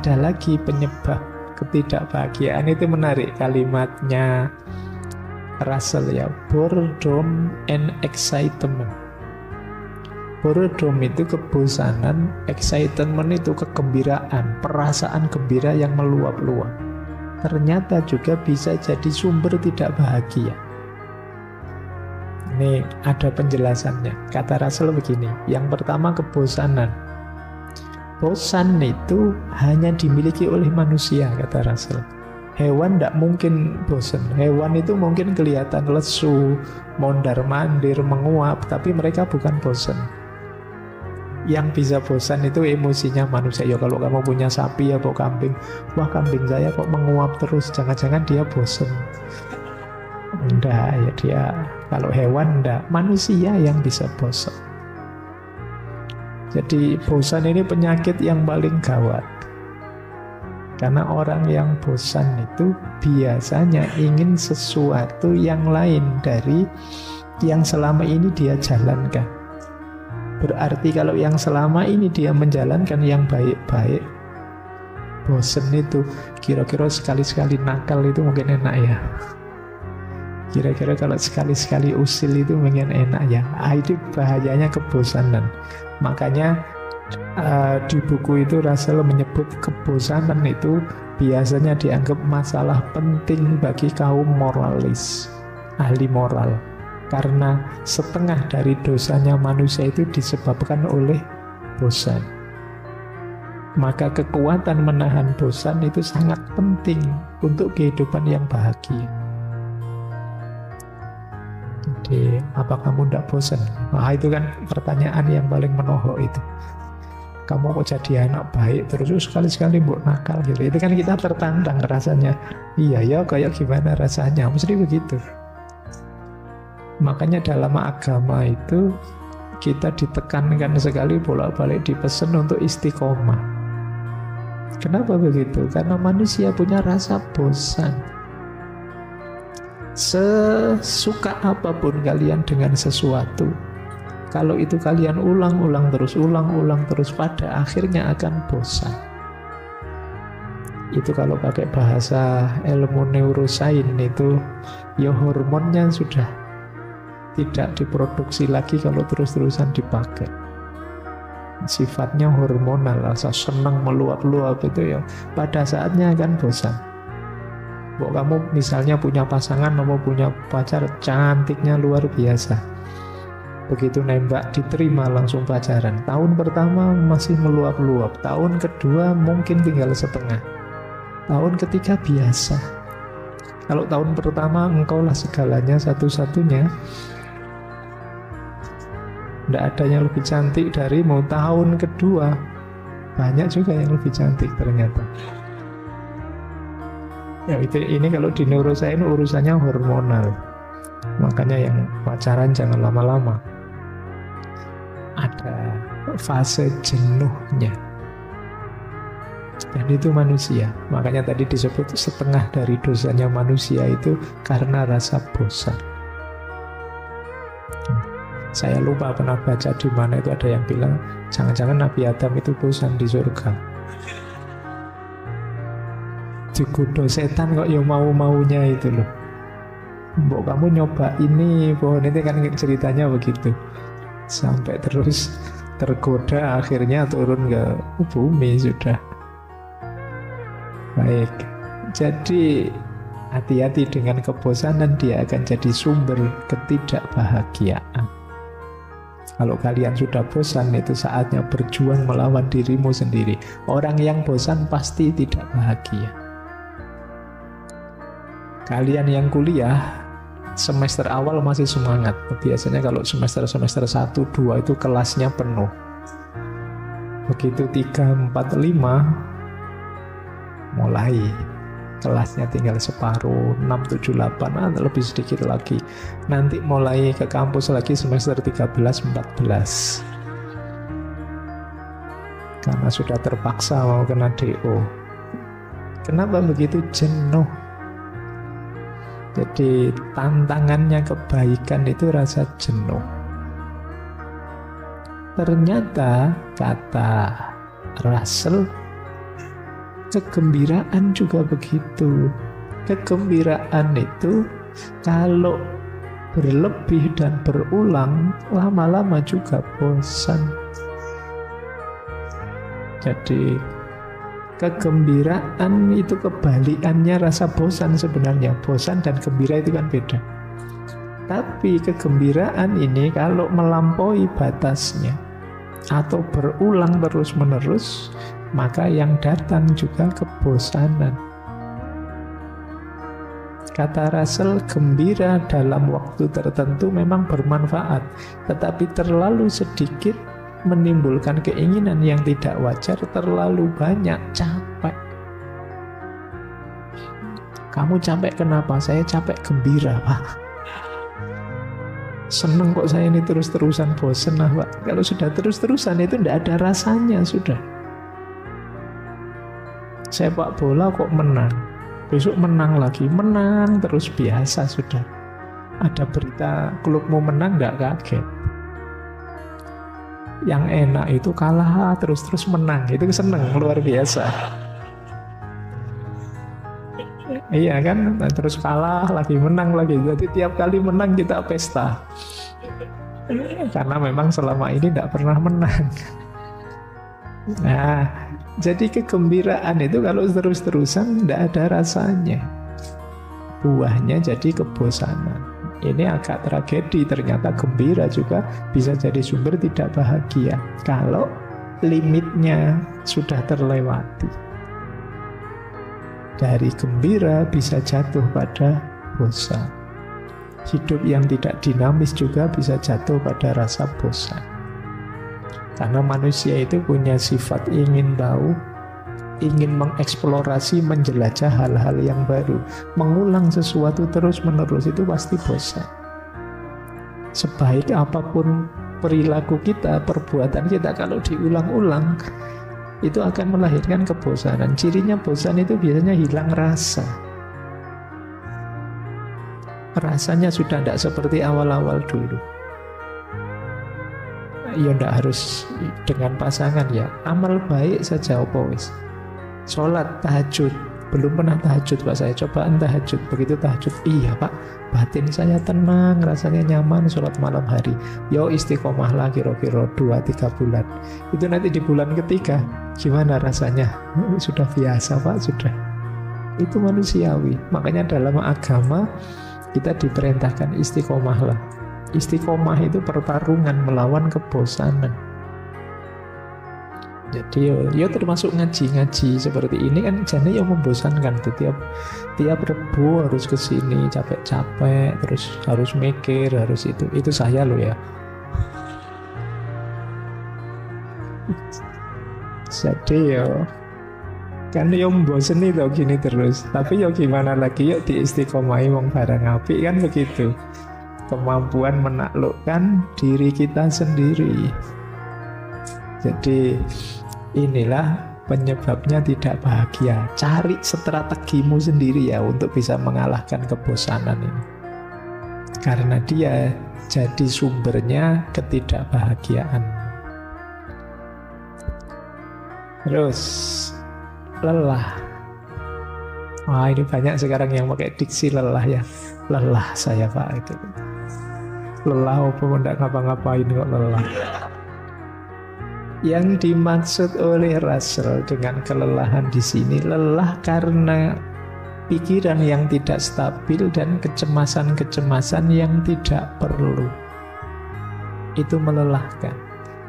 ada lagi penyebab ketidakbahagiaan. Itu menarik kalimatnya Russell ya, boredom and excitement. Boredom itu kebosanan, excitement itu kegembiraan, perasaan gembira yang meluap-luap. Ternyata juga bisa jadi sumber tidak bahagia. Ini ada penjelasannya. Kata Russell begini, yang pertama kebosanan. Bosan itu hanya dimiliki oleh manusia, kata Russell. Hewan tidak mungkin bosan. Hewan itu mungkin kelihatan lesu, mondar-mandir, menguap, tapi mereka bukan bosan. Yang bisa bosan itu emosinya manusia. Ya kalau kamu punya sapi atau kambing, wah kambing saya kok menguap terus, jangan-jangan dia bosan. Enggak, ya dia, kalau hewan enggak, manusia yang bisa bosan. Jadi bosan ini penyakit yang paling gawat. Karena orang yang bosan itu biasanya ingin sesuatu yang lain dari yang selama ini dia jalankan. Berarti kalau yang selama ini dia menjalankan yang baik-baik, bosen itu, kira-kira sekali-sekali nakal itu mungkin enak ya. Kira-kira kalau sekali-sekali usil itu mungkin enak ya. Itu bahayanya kebosanan. Makanya di buku itu Russell menyebut kebosanan itu biasanya dianggap masalah penting bagi kaum moralis, ahli moral. Karena setengah dari dosanya manusia itu disebabkan oleh bosan. Maka kekuatan menahan bosan itu sangat penting untuk kehidupan yang bahagia. Jadi, apa kamu tidak bosan? Nah, itu kan pertanyaan yang paling menohok itu. Kamu kok jadi anak baik terus sekali-sekali buat nakal gitu. Itu kan kita tertantang rasanya. Iya ya, kayak gimana rasanya? Mesti begitu. Makanya dalam agama itu kita ditekankan sekali bolak-balik dipesan untuk istiqomah. Kenapa begitu? Karena manusia punya rasa bosan. Sesuka apapun kalian dengan sesuatu, kalau itu kalian ulang-ulang terus, pada akhirnya akan bosan. Itu kalau pakai bahasa ilmu neurosains itu, ya hormonnya sudah tidak diproduksi lagi kalau terus-terusan dipakai. Sifatnya hormonal, rasa senang meluap-luap itu ya pada saatnya akan bosan. Kamu misalnya punya pasangan atau punya pacar cantiknya luar biasa, begitu nembak diterima langsung pacaran. Tahun pertama masih meluap-luap, tahun kedua mungkin tinggal setengah, tahun ketiga biasa. Kalau tahun pertama engkaulah segalanya, satu-satunya, tidak ada yang lebih cantik darimu. Tahun kedua banyak juga yang lebih cantik ternyata. Ya ini kalau di neurosains urusannya hormonal. Makanya yang pacaran jangan lama-lama. Ada fase jenuhnya. Dan itu manusia. Makanya tadi disebut setengah dari dosanya manusia itu karena rasa bosan. Saya lupa pernah baca di mana itu ada yang bilang jangan-jangan Nabi Adam itu bosan di surga. Digoda setan kok ya mau-maunya itu loh. Mbok kamu nyoba ini, pohon itu kan ceritanya begitu. Sampai terus tergoda akhirnya turun ke bumi sudah. Baik. Jadi hati-hati dengan kebosanan, dia akan jadi sumber ketidakbahagiaan. Kalau kalian sudah bosan, itu saatnya berjuang melawan dirimu sendiri. Orang yang bosan pasti tidak bahagia. Kalian yang kuliah, semester awal masih semangat. Biasanya kalau semester 1, 2 itu kelasnya penuh. Begitu 3, 4, 5, mulai kelasnya tinggal separuh, 6, 7, 8, lebih sedikit lagi. Nanti mulai ke kampus lagi semester 13, 14. Karena sudah terpaksa mau kena DO. Kenapa begitu? Jenuh. Jadi tantangannya kebaikan itu rasa jenuh. Ternyata kata Russell, Kegembiraan juga begitu. Kegembiraan itu kalau berlebih dan berulang, lama-lama juga bosan. Jadi kegembiraan itu kebalikannya rasa bosan sebenarnya. Bosan dan gembira itu kan beda. Tapi kegembiraan ini kalau melampaui batasnya atau berulang terus-menerus, maka yang datang juga kebosanan. Kata Russell, gembira dalam waktu tertentu memang bermanfaat, tetapi terlalu sedikit menimbulkan keinginan yang tidak wajar, terlalu banyak capek. Kamu capek kenapa? Saya capek gembira, Pak. Seneng kok saya ini terus-terusan, bosen lah, Pak. Kalau sudah terus-terusan itu tidak ada rasanya sudah. Sepak bola kok menang, besok menang lagi, menang terus, biasa sudah. Ada berita klubmu menang, nggak kaget. Yang enak itu kalah terus menang, itu seneng, luar biasa. Iya kan, nah, terus kalah lagi, menang lagi. Jadi tiap kali menang kita pesta. Karena memang selama ini tidak pernah menang. Nah, jadi kegembiraan itu kalau terus-terusan tidak ada rasanya. Buahnya jadi kebosanan. Ini agak tragedi, ternyata gembira juga bisa jadi sumber tidak bahagia kalau limitnya sudah terlewati. Dari gembira bisa jatuh pada bosan. Hidup yang tidak dinamis juga bisa jatuh pada rasa bosan. Karena manusia itu punya sifat ingin tahu, ingin mengeksplorasi, menjelajah hal-hal yang baru. Mengulang sesuatu terus-menerus itu pasti bosan. Sebaik apapun perilaku kita, perbuatan kita, kalau diulang-ulang, itu akan melahirkan kebosanan. Cirinya bosan itu biasanya hilang rasa. Rasanya sudah tidak seperti awal-awal dulu. Ya tidak harus dengan pasangan ya. Amal baik saja apa wis. Sholat, tahajud. Belum pernah tahajud Pak, saya cobaan tahajud. Begitu tahajud, iya Pak, batin saya tenang, rasanya nyaman sholat malam hari. Yo istiqomah lah kira-kira 2-3 bulan. Itu nanti di bulan ketiga gimana rasanya? Sudah biasa Pak, sudah. Itu manusiawi. Makanya dalam agama kita diperintahkan istiqomah lah. Istiqomah itu pertarungan melawan kebosanan. Jadi yo termasuk ngaji seperti ini kan jane yang membosankan tuh, tiap Rebu harus kesini capek-capek, terus harus mikir, harus itu saya loh ya. Jadi yo kan yo memboseni tau gini terus, tapi yo gimana lagi, yuk diistiqomahi wong barang apik kan begitu. Kemampuan menaklukkan diri kita sendiri. Jadi inilah penyebabnya tidak bahagia. Cari strategimu sendiri ya untuk bisa mengalahkan kebosanan ini. Karena dia jadi sumbernya ketidakbahagiaan. Terus lelah. Wah, ini banyak sekarang yang pakai diksi lelah ya. Lelah saya Pak itu. Lelah apa tidak ngapa-ngapain kok lelah. Yang dimaksud oleh Russell dengan kelelahan di sini, lelah karena pikiran yang tidak stabil dan kecemasan-kecemasan yang tidak perlu. Itu melelahkan.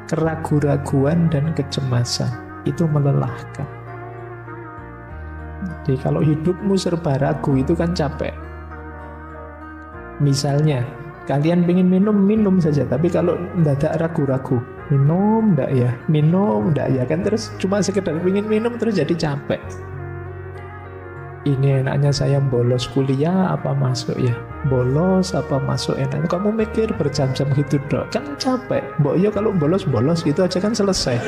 Keraguan-raguan dan kecemasan itu melelahkan. Jadi kalau hidupmu serba ragu itu kan capek. Misalnya kalian pengen minum saja, tapi kalau mendadak ragu-ragu, minum enggak ya kan, terus cuma sekedar pengen minum terus jadi capek. Ini enaknya saya bolos kuliah apa masuk ya, bolos apa masuk enak. Kamu mikir berjam-jam gitu dok, kan capek. Mbok ya kalau bolos gitu aja kan selesai.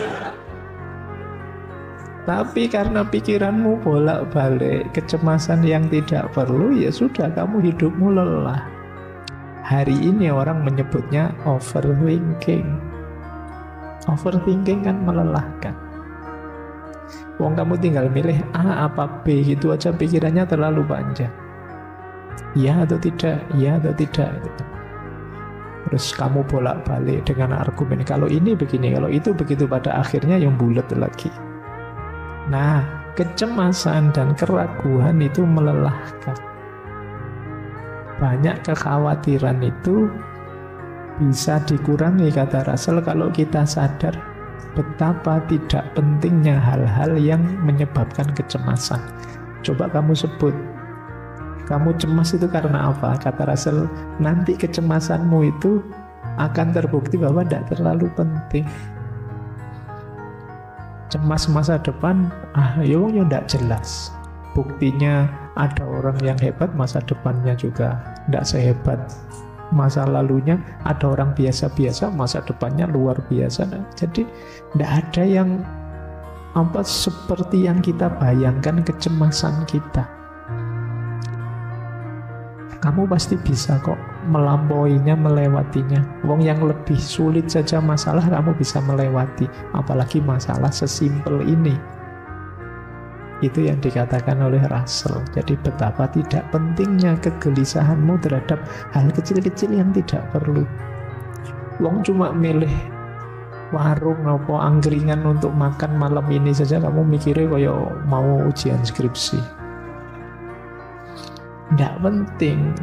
Tapi karena pikiranmu bolak-balik kecemasan yang tidak perlu, ya sudah, kamu hidupmu lelah. Hari ini orang menyebutnya overthinking. Overthinking kan melelahkan. Wong kamu tinggal milih A apa B, gitu aja pikirannya terlalu panjang. Iya atau tidak, iya atau tidak. Terus kamu bolak-balik dengan argumen, kalau ini begini, kalau itu begitu, pada akhirnya yang bulat lagi. Nah, kecemasan dan keraguan itu melelahkan. Banyak kekhawatiran itu bisa dikurangi, kata Russell, kalau kita sadar betapa tidak pentingnya hal-hal yang menyebabkan kecemasan. Coba kamu sebut, kamu cemas itu karena apa? Kata Russell, nanti kecemasanmu itu akan terbukti bahwa tidak terlalu penting. Cemas masa depan, ya tidak jelas. Buktinya ada orang yang hebat, masa depannya juga tidak sehebat masa lalunya. Ada orang biasa-biasa, masa depannya luar biasa. Jadi tidak ada yang seperti yang kita bayangkan kecemasan kita. Kamu pasti bisa kok melampauinya, melewatinya. Wong yang lebih sulit saja masalah kamu bisa melewati, apalagi masalah sesimpel ini. Itu yang dikatakan oleh Russell. Jadi betapa tidak pentingnya kegelisahanmu terhadap hal kecil-kecil yang tidak perlu. Wong cuma milih warung apa angkringan untuk makan malam ini saja kamu mikirnya kayak mau ujian skripsi. Tidak penting.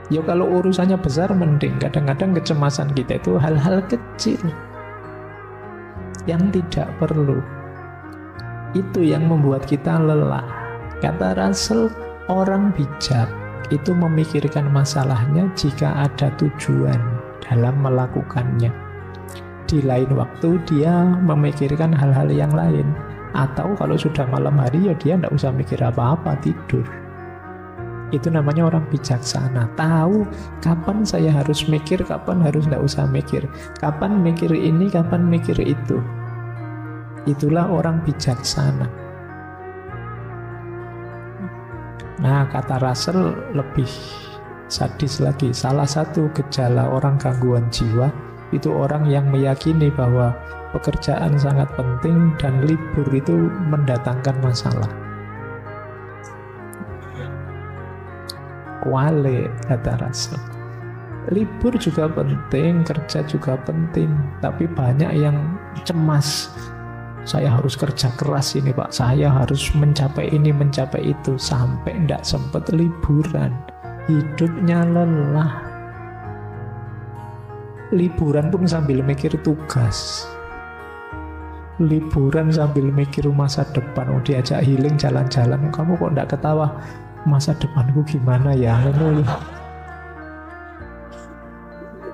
Ya kalau urusannya besar mending. Kadang-kadang kecemasan kita itu hal-hal kecil yang tidak perlu. Itu yang membuat kita lelah. Kata Russell, orang bijak itu memikirkan masalahnya jika ada tujuan dalam melakukannya. Di lain waktu dia memikirkan hal-hal yang lain. Atau kalau sudah malam hari ya dia tidak usah mikir apa-apa, tidur. Itu namanya orang bijaksana. Tahu kapan saya harus mikir, kapan harus tidak usah mikir. Kapan mikir ini, kapan mikir itu. Itulah orang bijaksana. Nah, kata Russell lebih sadis lagi. Salah satu gejala orang gangguan jiwa itu orang yang meyakini bahwa pekerjaan sangat penting dan libur itu mendatangkan masalah. Kuali, kata Russell. Libur juga penting, kerja juga penting, tapi banyak yang cemas. Saya harus kerja keras ini Pak, saya harus mencapai ini, mencapai itu, sampai tidak sempat liburan. Hidupnya lelah. Liburan pun sambil mikir tugas. Liburan sambil mikir masa depan. Diajak healing jalan-jalan, kamu kok tidak ketawa? Masa depanku gimana ya?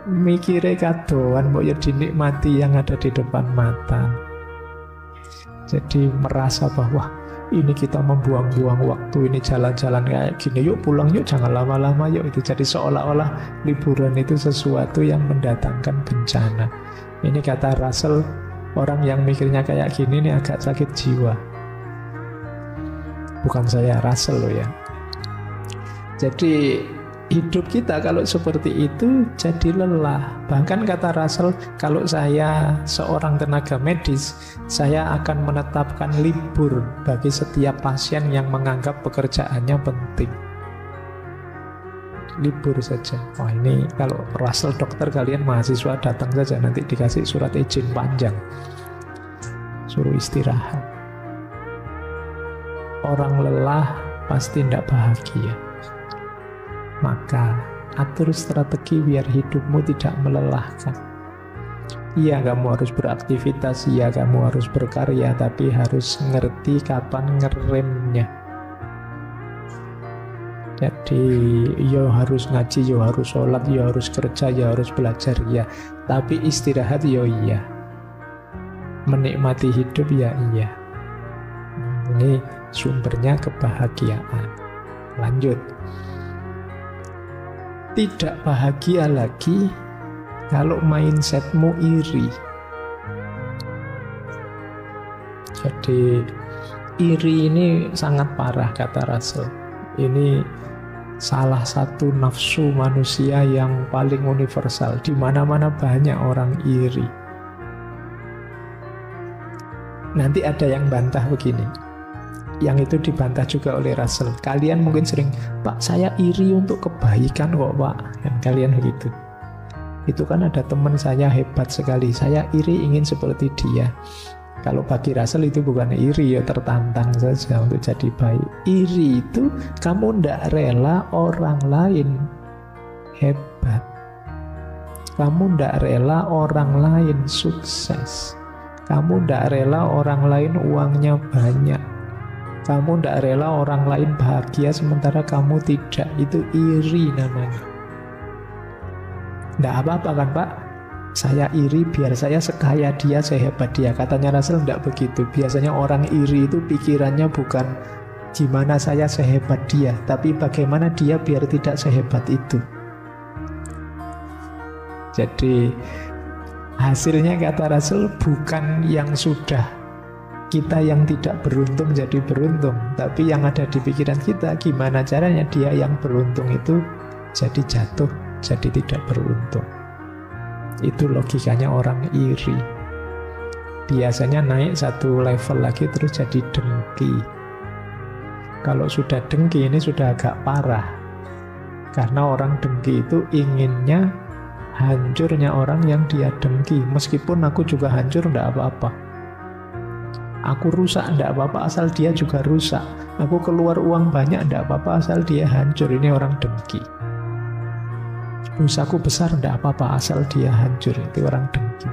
Mikirnya kadoan, mau ya dinikmati yang ada di depan mata. Jadi merasa bahwa ini kita membuang-buang waktu, ini jalan-jalan kayak gini, yuk pulang yuk, jangan lama-lama yuk. Itu jadi seolah-olah liburan itu sesuatu yang mendatangkan bencana. Ini kata Russell, orang yang mikirnya kayak gini ini agak sakit jiwa. Bukan saya, Russell loh ya. Jadi hidup kita kalau seperti itu jadi lelah. Bahkan kata Russell, kalau saya seorang tenaga medis, saya akan menetapkan libur bagi setiap pasien yang menganggap pekerjaannya penting. Libur saja. Wah, ini kalau Russell dokter, kalian mahasiswa datang saja, nanti dikasih surat izin panjang, suruh istirahat. Orang lelah pasti tidak bahagia. Maka atur strategi biar hidupmu tidak melelahkan. Iya, kamu harus beraktivitas, iya kamu harus berkarya, tapi harus ngerti kapan ngeremnya. Jadi yo harus ngaji, yo harus sholat, yo harus kerja, yo harus belajar, ya. Tapi istirahat yo iya. Menikmati hidup ya iya. Ini sumbernya kebahagiaan. Lanjut. Tidak bahagia lagi kalau mindsetmu iri. Jadi iri ini sangat parah, kata Russell. Ini salah satu nafsu manusia yang paling universal. Di mana-mana banyak orang iri. Nanti ada yang bantah begini, yang itu dibantah juga oleh Russell. Kalian mungkin sering, Pak, saya iri untuk kebaikan kok, Pak. Kan kalian begitu. Itu kan ada teman saya hebat sekali, saya iri ingin seperti dia. Kalau bagi Russell itu bukan iri, ya tertantang saja untuk jadi baik. Iri itu kamu tidak rela orang lain hebat, kamu tidak rela orang lain sukses, kamu tidak rela orang lain uangnya banyak, kamu tidak rela orang lain bahagia sementara kamu tidak. Itu iri namanya. Tidak apa-apa kan, Pak? Saya iri biar saya sekaya dia, sehebat dia. Katanya Russell tidak begitu. Biasanya orang iri itu pikirannya bukan gimana saya sehebat dia, tapi bagaimana dia biar tidak sehebat itu. Jadi hasilnya, kata Russell, bukan yang sudah kita yang tidak beruntung jadi beruntung, tapi yang ada di pikiran kita, gimana caranya dia yang beruntung itu jadi jatuh, jadi tidak beruntung. Itu logikanya orang iri. Biasanya naik satu level lagi terus jadi dengki. Kalau sudah dengki ini sudah agak parah. Karena orang dengki itu inginnya hancurnya orang yang dia dengki. Meskipun aku juga hancur, tidak apa-apa. Aku rusak, tidak apa-apa asal dia juga rusak. Aku keluar uang banyak, tidak apa-apa asal dia hancur. Ini orang dengki. Dosaku besar, tidak apa-apa asal dia hancur. Itu orang dengki.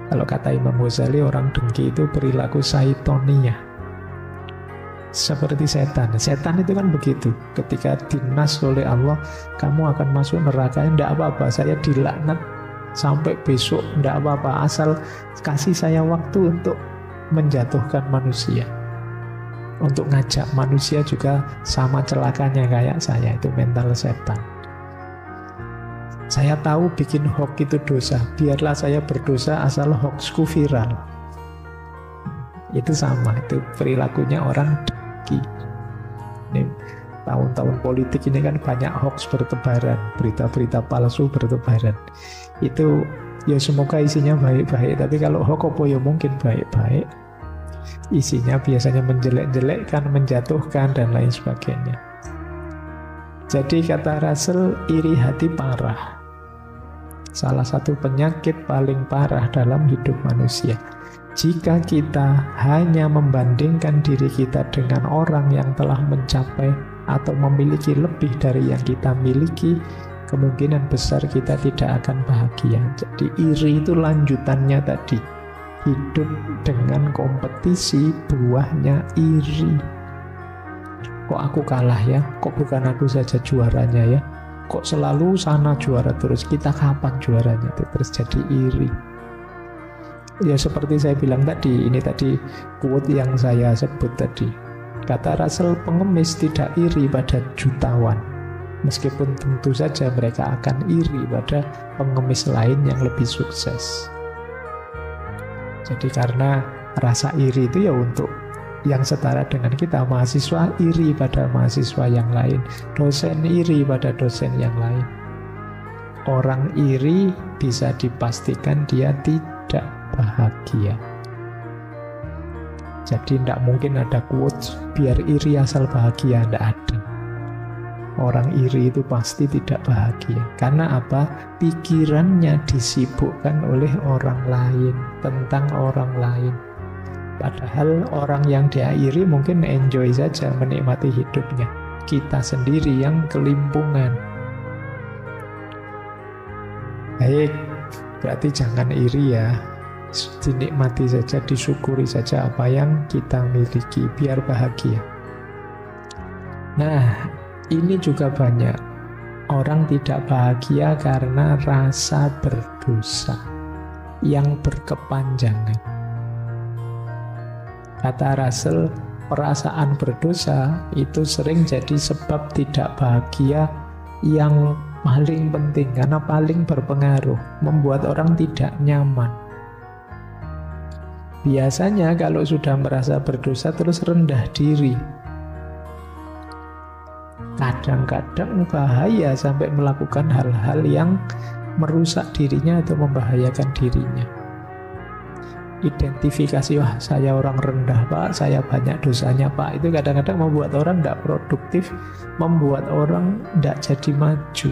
Kalau kata Imam Ghazali, orang dengki itu perilaku syaitonia, seperti setan. Setan itu kan begitu. Ketika dinas oleh Allah, kamu akan masuk neraka, tidak apa-apa, saya dilaknat sampai besok, tidak apa-apa asal kasih saya waktu untuk menjatuhkan manusia, untuk ngajak manusia juga sama celakanya kayak saya. Itu mental setan. Saya tahu bikin hoax itu dosa, biarlah saya berdosa asal hoaxku viral. Itu sama, itu perilakunya orang dengki. Ini tahun-tahun politik ini kan banyak hoax bertebaran, berita-berita palsu bertebaran. Itu ya semoga isinya baik-baik, tapi kalau hoax apa ya mungkin baik-baik. Isinya biasanya menjelek-jelekkan, menjatuhkan, dan lain sebagainya. Jadi kata Russell, iri hati parah. Salah satu penyakit paling parah dalam hidup manusia. Jika kita hanya membandingkan diri kita dengan orang yang telah mencapai atau memiliki lebih dari yang kita miliki, kemungkinan besar kita tidak akan bahagia. Jadi iri itu lanjutannya tadi. Hidup dengan kompetisi, buahnya iri. Kok aku kalah ya? Kok bukan aku saja juaranya ya? Kok selalu sana juara terus? Kita kapan juaranya? Itu terus jadi iri. Ya seperti saya bilang tadi, ini tadi quote yang saya sebut tadi. Kata Russell, pengemis tidak iri pada jutawan, meskipun tentu saja mereka akan iri pada pengemis lain yang lebih sukses. Jadi karena rasa iri itu ya untuk yang setara dengan kita. Mahasiswa iri pada mahasiswa yang lain, dosen iri pada dosen yang lain. Orang iri bisa dipastikan dia tidak bahagia. Jadi tidak mungkin ada quotes biar iri asal bahagia, tidak ada. Orang iri itu pasti tidak bahagia. Karena apa? Pikirannya disibukkan oleh orang lain, tentang orang lain. Padahal orang yang dia iri mungkin enjoy saja, menikmati hidupnya. Kita sendiri yang kelimpungan. Baik, berarti jangan iri ya. Dinikmati saja, disyukuri saja apa yang kita miliki, biar bahagia. Nah, ini juga banyak orang tidak bahagia karena rasa berdosa yang berkepanjangan. Kata Russell, perasaan berdosa itu sering jadi sebab tidak bahagia yang paling penting, karena paling berpengaruh, membuat orang tidak nyaman. Biasanya kalau sudah merasa berdosa terus rendah diri. Kadang-kadang bahaya sampai melakukan hal-hal yang merusak dirinya atau membahayakan dirinya. identifikasi, wah saya orang rendah Pak, saya banyak dosanya Pak. Itu kadang-kadang membuat orang tidak produktif, membuat orang tidak jadi maju.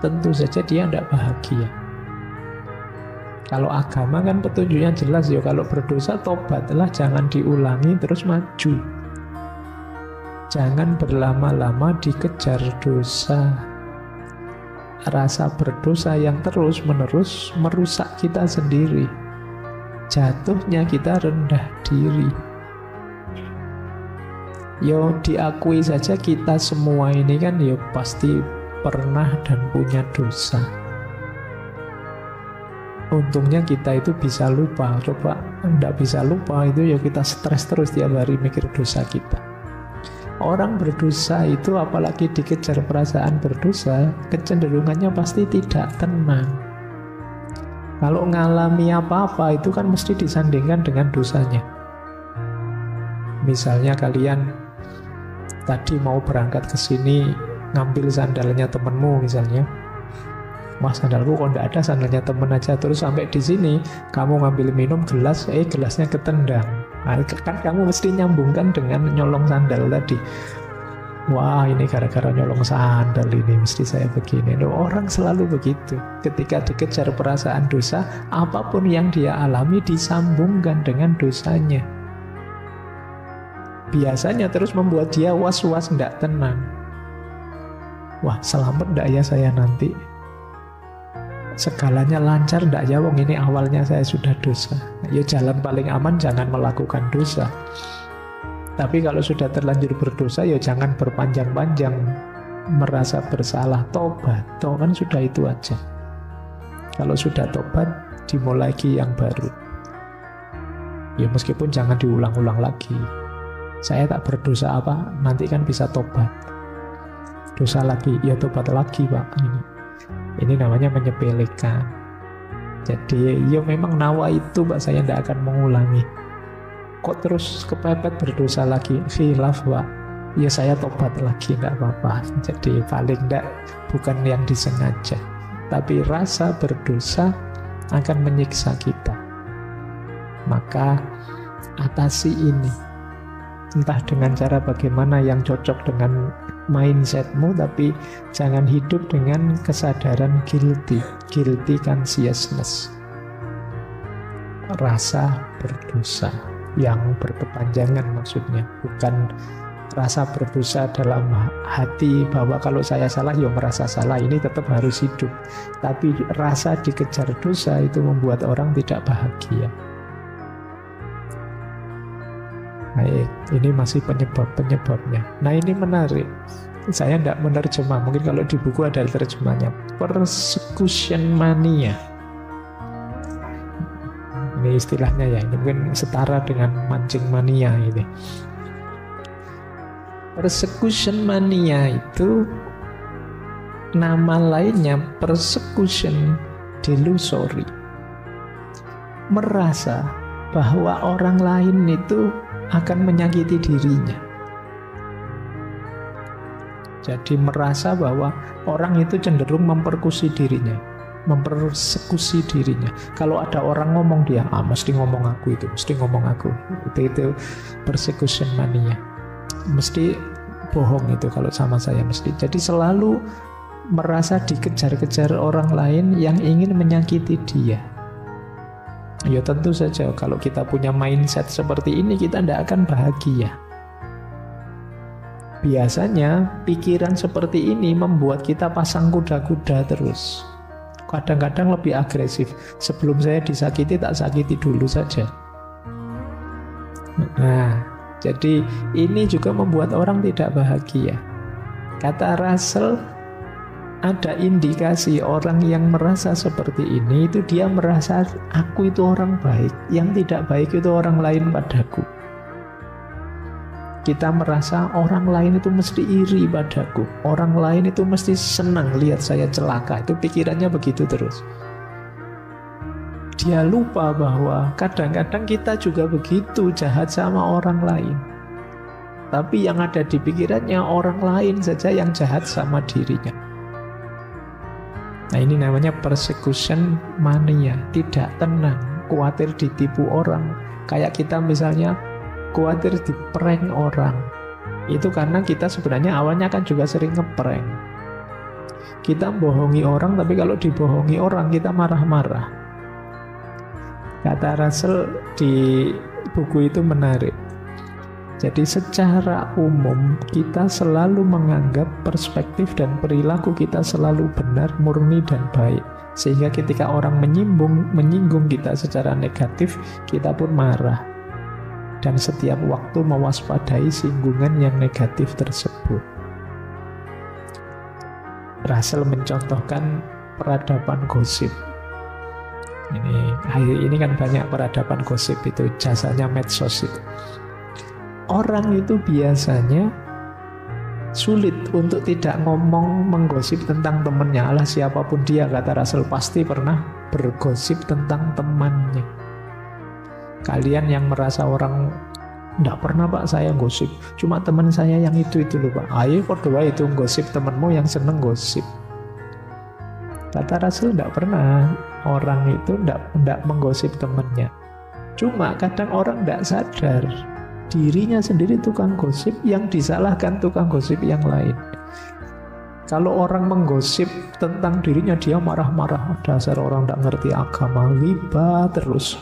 Tentu saja dia tidak bahagia. Kalau agama kan petunjuknya jelas ya, kalau berdosa tobatlah, jangan diulangi terus maju. Jangan berlama-lama dikejar dosa. Rasa berdosa yang terus-menerus merusak kita sendiri. Jatuhnya kita rendah diri. Yo diakui saja kita semua ini kan ya pasti pernah dan punya dosa. Untungnya kita itu bisa lupa. Coba enggak bisa lupa itu ya kita stres terus tiap hari mikir dosa kita. Orang berdosa itu apalagi dikejar perasaan berdosa, kecenderungannya pasti tidak tenang. Kalau ngalami apa-apa itu kan mesti disandingkan dengan dosanya. Misalnya kalian tadi mau berangkat ke sini, ngambil sandalnya temenmu misalnya. Wah sandalku kok enggak ada, sandalnya temen aja. Terus sampai di sini kamu ngambil minum gelas, gelasnya ketendang. Nah, kan kamu mesti nyambungkan dengan nyolong sandal tadi. Wah ini gara-gara nyolong sandal ini mesti saya begini. Orang selalu begitu. Ketika dikejar perasaan dosa, apapun yang dia alami disambungkan dengan dosanya. Biasanya terus membuat dia was-was, tidak tenang. Wah selamat tidak ya saya nanti? Segalanya lancar tidak ya? Wong ini awalnya saya sudah dosa. Ya jalan paling aman jangan melakukan dosa. Tapi kalau sudah terlanjur berdosa, ya jangan berpanjang-panjang merasa bersalah. Tobat, kan sudah itu aja. Kalau sudah tobat, dimulai lagi yang baru. Ya meskipun jangan diulang-ulang lagi. Saya tak berdosa apa, nanti kan bisa tobat. Dosa lagi, ya tobat lagi Pak. Ini namanya menyepelekan. Jadi ya memang nawa itu Pak, saya tidak akan mengulangi. Kok terus kepepet berdosa lagi? Khilaf Pak. Ya saya tobat lagi, tidak apa-apa. Jadi paling tidak bukan yang disengaja. Tapi rasa berdosa akan menyiksa kita. Maka atasi ini. Entah dengan cara bagaimana yang cocok dengan mindsetmu, tapi jangan hidup dengan kesadaran guilty consciousness. Rasa berdosa yang berkepanjangan maksudnya, bukan rasa berdosa dalam hati bahwa kalau saya salah ya merasa salah, ini tetap harus hidup. Tapi rasa dikejar dosa itu membuat orang tidak bahagia. Baik, ini masih penyebab-penyebabnya. Nah ini menarik. Saya tidak menerjemah, mungkin kalau di buku ada terjemahnya. Persecution mania. Ini istilahnya ya, ini mungkin setara dengan mancing mania ini. Persecution mania itu nama lainnya persecution delusory. Merasa bahwa orang lain itu akan menyakiti dirinya. Jadi merasa bahwa orang itu cenderung mempersekusi dirinya. Mempersekusi dirinya. Kalau ada orang ngomong dia, mesti ngomong aku itu, mesti ngomong aku. Itu persecution mania. Mesti bohong itu kalau sama saya mesti. Jadi selalu merasa dikejar-kejar orang lain yang ingin menyakiti dia. Ya tentu saja kalau kita punya mindset seperti ini kita tidak akan bahagia. Biasanya pikiran seperti ini membuat kita pasang kuda-kuda terus. Kadang-kadang lebih agresif. Sebelum saya disakiti, tak sakiti dulu saja. Nah, jadi ini juga membuat orang tidak bahagia. Kata Russell, ada indikasi orang yang merasa seperti ini, itu dia merasa aku itu orang baik. Yang tidak baik itu orang lain padaku. Kita merasa orang lain itu mesti iri padaku. Orang lain itu mesti senang lihat saya celaka. Itu pikirannya begitu terus. Dia lupa bahwa kadang-kadang kita juga begitu jahat sama orang lain. Tapi yang ada di pikirannya orang lain saja yang jahat sama dirinya. Nah ini namanya persecution mania. Tidak tenang. khawatir ditipu orang. Kayak kita misalnya khawatir diprank orang. Itu karena kita sebenarnya awalnya kan juga sering ngeprank. Kita bohongi orang, tapi kalau dibohongi orang kita marah-marah. Kata Russell di buku itu menarik. Jadi secara umum kita selalu menganggap perspektif dan perilaku kita selalu benar, murni dan baik. Sehingga ketika orang menyinggung kita secara negatif, kita pun marah. Dan setiap waktu mewaspadai singgungan yang negatif tersebut. Russell mencontohkan peradaban gosip. Ini kan banyak peradaban gosip itu, jasanya medsos itu. Orang itu biasanya sulit untuk tidak ngomong menggosip tentang temannya. Alah siapapun dia, kata Russell, pasti pernah bergosip tentang temannya. Kalian yang merasa orang enggak pernah pak saya gosip, cuma teman saya yang itu loh pak. Ayo kedua itu gosip temanmu yang seneng gosip. Kata Russell enggak pernah orang itu enggak menggosip temannya. Cuma kadang orang enggak sadar dirinya sendiri tukang gosip, yang disalahkan tukang gosip yang lain. Kalau orang menggosip tentang dirinya, dia marah-marah, dasar orang tidak ngerti agama, ghibah terus.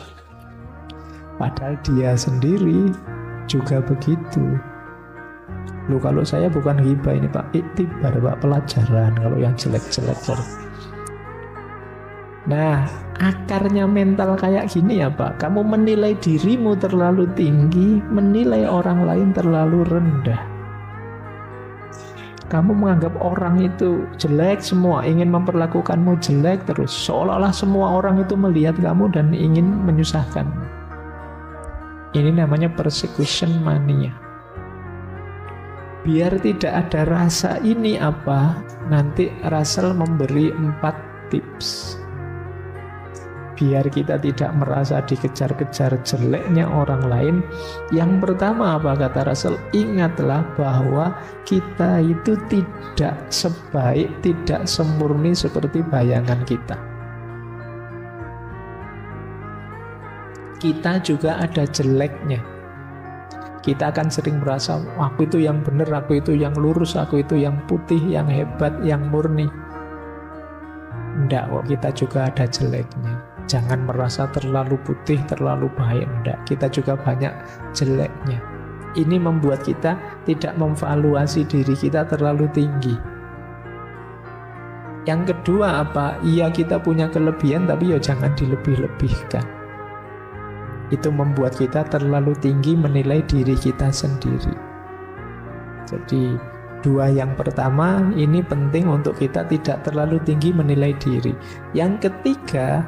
Padahal dia sendiri juga begitu. Loh, kalau saya bukan ghibah ini pak, iktibar pak, pelajaran kalau yang jelek-jelek. Nah, akarnya mental kayak gini ya pak. Kamu menilai dirimu terlalu tinggi, menilai orang lain terlalu rendah. Kamu menganggap orang itu jelek semua, ingin memperlakukanmu jelek terus, seolah-olah semua orang itu melihat kamu dan ingin menyusahkanmu. Ini namanya persecution mania. Biar tidak ada rasa ini apa, nanti Russell memberi 4 tips biar kita tidak merasa dikejar-kejar jeleknya orang lain. Yang pertama apa kata Russell? Ingatlah bahwa kita itu tidak sebaik, tidak sempurni seperti bayangan kita. Kita juga ada jeleknya. Kita akan sering merasa, aku itu yang benar, aku itu yang lurus, aku itu yang putih, yang hebat, yang murni. Enggak, kok kita juga ada jeleknya. Jangan merasa terlalu putih, terlalu baik. Enggak, kita juga banyak jeleknya. Ini membuat kita tidak memvaluasi diri kita terlalu tinggi. Yang kedua apa? Iya, kita punya kelebihan, tapi ya jangan dilebih-lebihkan. Itu membuat kita terlalu tinggi menilai diri kita sendiri. Jadi 2 yang pertama ini penting untuk kita tidak terlalu tinggi menilai diri. Yang ketiga,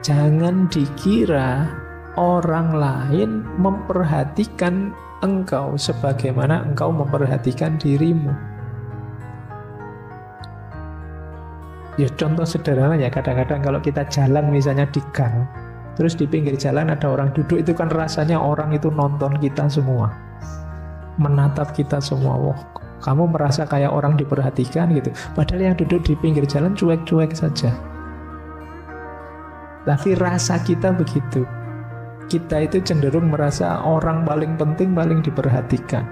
jangan dikira orang lain memperhatikan engkau sebagaimana engkau memperhatikan dirimu. Ya contoh sederhana ya, kadang-kadang kalau kita jalan misalnya di gang, terus di pinggir jalan ada orang duduk, itu kan rasanya orang itu nonton kita semua, menatap kita semua. Wah, kamu merasa kayak orang diperhatikan gitu. Padahal yang duduk di pinggir jalan cuek-cuek saja. Tapi rasa kita begitu. Kita itu cenderung merasa orang paling penting, paling diperhatikan.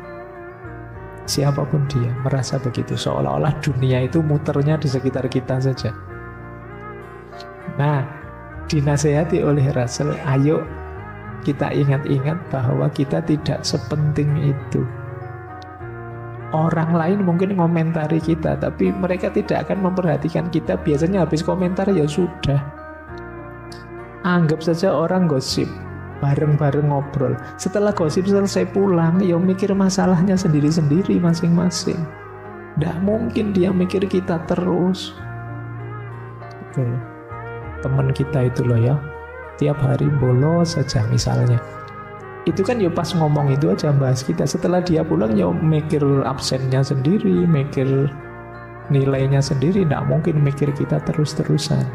Siapapun dia merasa begitu, seolah-olah dunia itu muternya di sekitar kita saja. Nah, dinasehati oleh Russell, ayo kita ingat-ingat bahwa kita tidak sepenting itu. Orang lain mungkin ngomentari kita, tapi mereka tidak akan memperhatikan kita. Biasanya habis komentar ya sudah. Anggap saja orang gosip, bareng-bareng ngobrol. Setelah gosip selesai pulang, ya mikir masalahnya sendiri-sendiri masing-masing. Tidak mungkin dia mikir kita terus. Oke. Teman kita itu loh ya, tiap hari bolos saja misalnya. Itu kan ya pas ngomong itu aja bahas kita. Setelah dia pulang ya mikir absennya sendiri, mikir nilainya sendiri. Tidak mungkin mikir kita terus-terusan.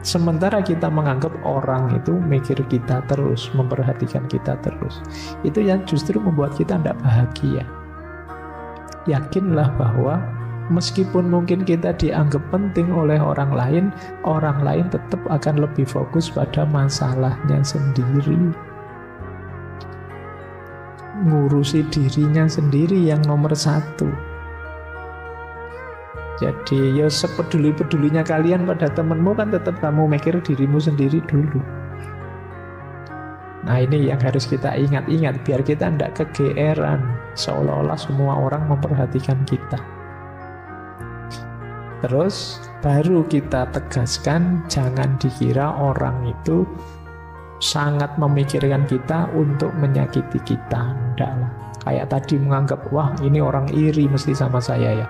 Sementara kita menganggap orang itu mikir kita terus, memperhatikan kita terus. Itu yang justru membuat kita tidak bahagia. Yakinlah bahwa Meskipun mungkin kita dianggap penting oleh orang lain tetap akan lebih fokus pada masalahnya sendiri. Ngurusi dirinya sendiri yang nomor satu. Jadi ya sepeduli-pedulinya kalian pada temenmu kan tetap kamu mikir dirimu sendiri dulu. Nah ini yang harus kita ingat-ingat biar kita tidak kegeeran seolah-olah semua orang memperhatikan kita. Terus baru kita tegaskan jangan dikira orang itu sangat memikirkan kita untuk menyakiti kita. Enggak lah. Kayak tadi menganggap wah ini orang iri mesti sama saya ya.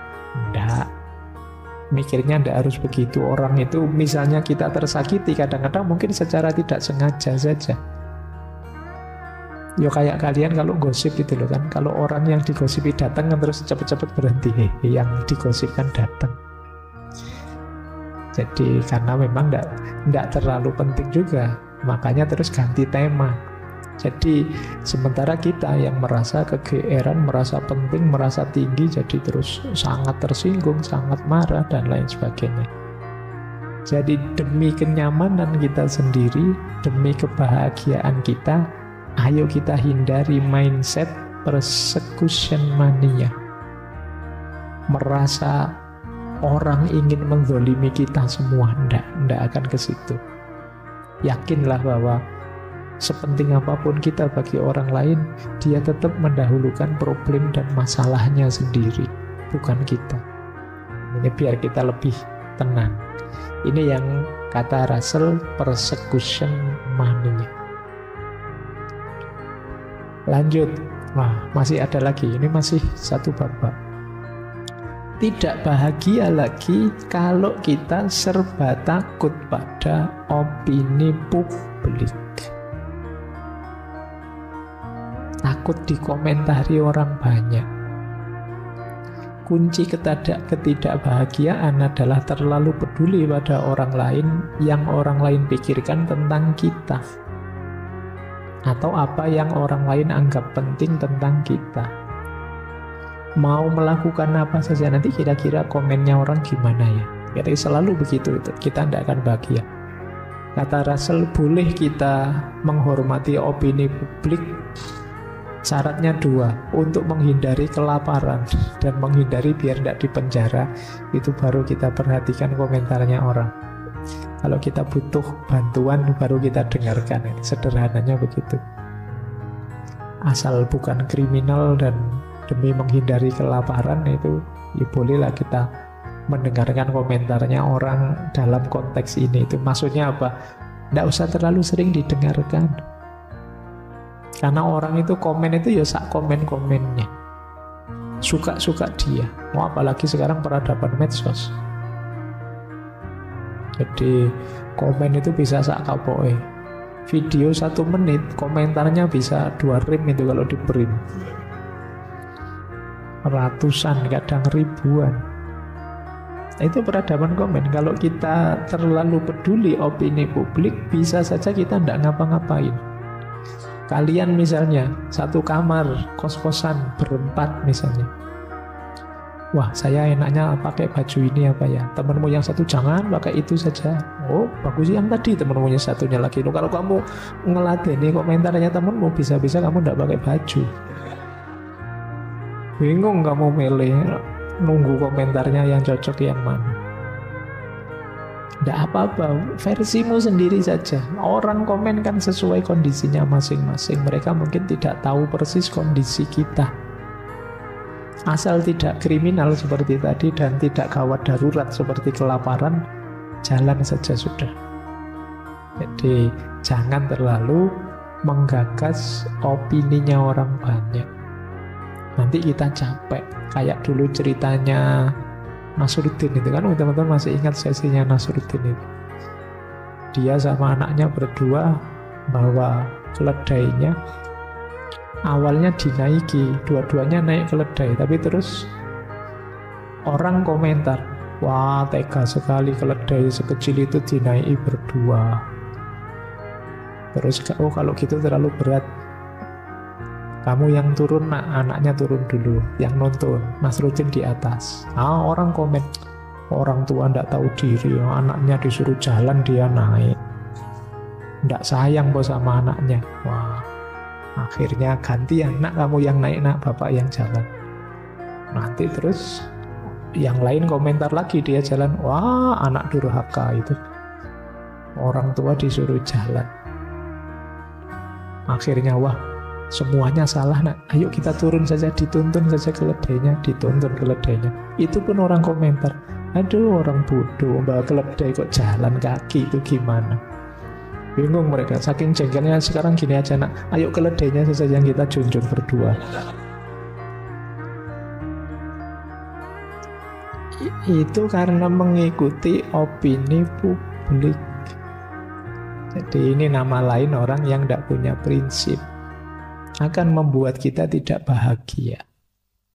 Enggak. Mikirnya enggak harus begitu. Orang itu misalnya kita tersakiti kadang-kadang mungkin secara tidak sengaja saja. Yo kayak kalian kalau gosip gitu loh kan. Kalau orang yang digosipi datang terus cepet-cepet berhenti. Yang digosipkan datang. Jadi karena memang enggak terlalu penting juga, makanya terus ganti tema. Jadi sementara kita yang merasa kegeeran, merasa penting, merasa tinggi, jadi terus sangat tersinggung, sangat marah dan lain sebagainya. Jadi demi kenyamanan kita sendiri, demi kebahagiaan kita, ayo kita hindari mindset persecution mania. Merasa orang ingin menzolimi kita semua, enggak akan ke situ. Yakinlah bahwa sepenting apapun kita bagi orang lain, dia tetap mendahulukan problem dan masalahnya sendiri, bukan kita. Ini biar kita lebih tenang. Ini yang kata Russell persecution mania. Lanjut, masih ada lagi. Ini masih satu bab. Tidak bahagia lagi kalau kita serba takut pada opini publik. Takut dikomentari orang banyak. Kunci ketidakbahagiaan adalah terlalu peduli pada orang lain yang orang lain pikirkan tentang kita. Atau apa yang orang lain anggap penting tentang kita. Mau melakukan apa saja nanti kira-kira komennya orang gimana ya. Jadi selalu begitu itu. Kita tidak akan bahagia. Kata Russell, boleh kita menghormati opini publik. Syaratnya dua, untuk menghindari kelaparan dan menghindari biar tidak dipenjara. Itu baru kita perhatikan komentarnya orang. Kalau kita butuh bantuan baru kita dengarkan. Sederhananya begitu. Asal bukan kriminal dan demi menghindari kelaparan itu ya bolehlah kita mendengarkan komentarnya orang dalam konteks ini. Itu maksudnya apa? Tidak usah terlalu sering didengarkan. Karena orang itu komen itu ya sak komen-komennya. Suka-suka dia. Mau apalagi sekarang peradaban medsos. Jadi komen itu bisa sak kapoe. Video 1 menit komentarnya bisa 2 rim itu kalau di print. Ratusan, kadang ribuan. Itu peradaban komen. Kalau kita terlalu peduli opini publik, bisa saja kita tidak ngapa-ngapain. Kalian misalnya satu kamar, kos-kosan berempat misalnya. Wah, saya enaknya pakai baju ini apa ya? Temanmu yang satu jangan pakai itu saja. Oh, bagus yang tadi temanmu yang satunya lagi. Loh, kalau kamu ngeladeni komentarnya temanmu, bisa-bisa kamu tidak pakai baju. Bingung kamu milih, nunggu komentarnya yang cocok yang mana. Tidak apa-apa, versimu sendiri saja. Orang komen kan sesuai kondisinya masing-masing. Mereka mungkin tidak tahu persis kondisi kita. Asal tidak kriminal seperti tadi dan tidak gawat darurat seperti kelaparan, jalan saja sudah. Jadi jangan terlalu menggagas opininya orang banyak. Nanti kita capek. Kayak dulu ceritanya Nasruddin itu kan, teman-teman masih ingat sesinya Nasruddin itu. Dia sama anaknya berdua bawa keledainya. Awalnya dinaiki, dua-duanya naik keledai, tapi terus orang komentar, wah tega sekali keledai sekecil itu dinaiki berdua. Terus oh kalau gitu terlalu berat. Kamu yang turun, nak, anaknya turun dulu. Yang nonton, Mas Rudin di atas. Orang komen, orang tua ndak tahu diri, anaknya disuruh jalan dia naik. Ndak sayang bos sama anaknya. Wah, akhirnya ganti anak, kamu yang naik, nak, bapak yang jalan. Nanti terus yang lain komentar lagi, dia jalan. Wah, anak durhaka itu. Orang tua disuruh jalan. Akhirnya, wah, semuanya salah, nak. Ayo kita turun saja, dituntun saja keledainya, dituntun keledainya. Itu pun orang komentar, aduh orang bodoh, bawa keledai kok jalan kaki, itu gimana? Bingung mereka, saking jengkelnya. Sekarang gini aja, nak, ayo keledainya saja yang kita junjung berdua. Itu karena mengikuti opini publik. Jadi ini nama lain orang yang tidak punya prinsip. Akan membuat kita tidak bahagia.